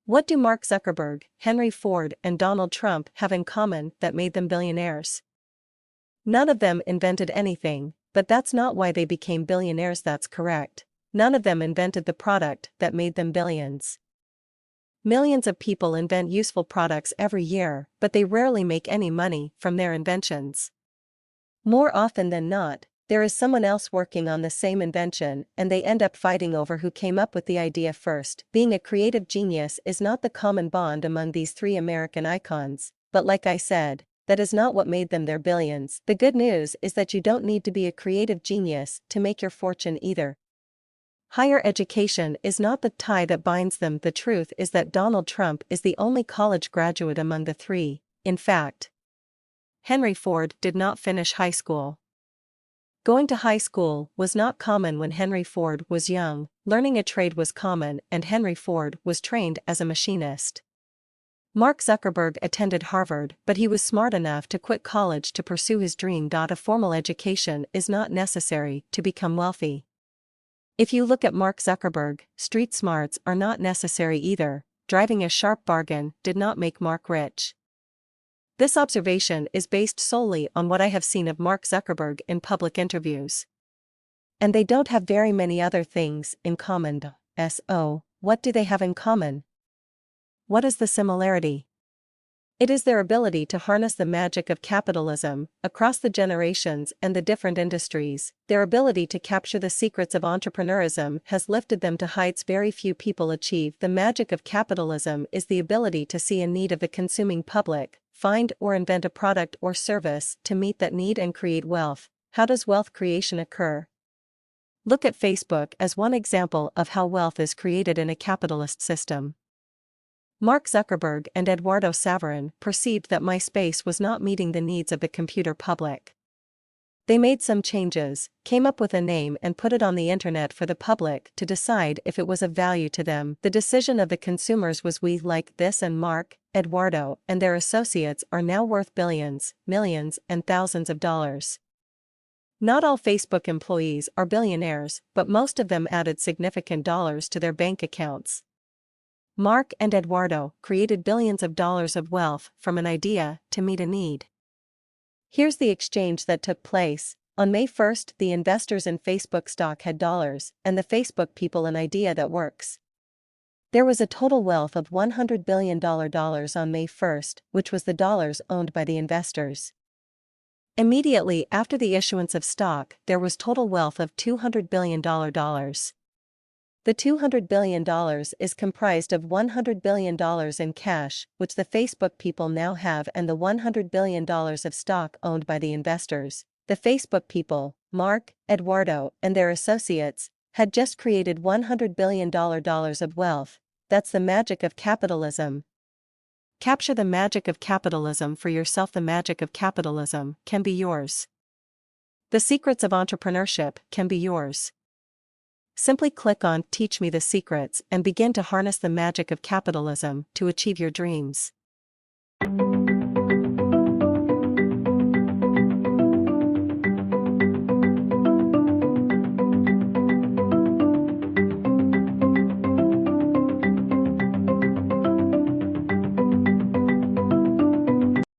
What do Mark Zuckerberg, Henry Ford, and Donald Trump have in common that made them billionaires? None of them invented anything, but that's not why they became billionaires. That's correct. None of them invented the product that made them billions. Millions of people invent useful products every year, but they rarely make any money from their inventions. More often than not, there is someone else working on the same invention and they end up fighting over who came up with the idea first. Being a creative genius is not the common bond among these three American icons, but like I said, that is not what made them their billions. The good news is that you don't need to be a creative genius to make your fortune either. Higher education is not the tie that binds them. The truth is that Donald Trump is the only college graduate among the three. In fact, Henry Ford did not finish high school. Going to high school was not common when Henry Ford was young. Learning a trade was common, and Henry Ford was trained as a machinist. Mark Zuckerberg attended Harvard, but he was smart enough to quit college to pursue his dream. A formal education is not necessary to become wealthy. If you look at Mark Zuckerberg, street smarts are not necessary either. Driving a sharp bargain did not make Mark rich. This observation is based solely on what I have seen of Mark Zuckerberg in public interviews. And they don't have very many other things in common. So, what do they have in common? What is the similarity? It is their ability to harness the magic of capitalism across the generations and the different industries. Their ability to capture the secrets of entrepreneurism has lifted them to heights very few people achieve. The magic of capitalism is the ability to see a need of the consuming public, find or invent a product or service to meet that need and create wealth. How does wealth creation occur? Look at Facebook as one example of how wealth is created in a capitalist system. Mark Zuckerberg and Eduardo Saverin perceived that MySpace was not meeting the needs of the computer public. They made some changes, came up with a name and put it on the internet for the public to decide if it was of value to them. The decision of the consumers was we like this, and Mark, Eduardo, and their associates are now worth billions, millions, and thousands of dollars. Not all Facebook employees are billionaires, but most of them added significant dollars to their bank accounts. Mark and Eduardo created billions of dollars of wealth from an idea to meet a need. Here's the exchange that took place. On May 1st, the investors in Facebook stock had dollars, and the Facebook people an idea that works. There was a total wealth of $100 billion on May 1st, which was the dollars owned by the investors. Immediately after the issuance of stock, there was total wealth of $200 billion. The $200 billion is comprised of $100 billion in cash, which the Facebook people now have, and the $100 billion of stock owned by the investors. The Facebook people, Mark, Eduardo, and their associates, had just created $100 billion of wealth. That's the magic of capitalism. Capture the magic of capitalism for yourself. The magic of capitalism can be yours. The secrets of entrepreneurship can be yours. Simply click on Teach Me the Secrets and begin to harness the magic of capitalism to achieve your dreams.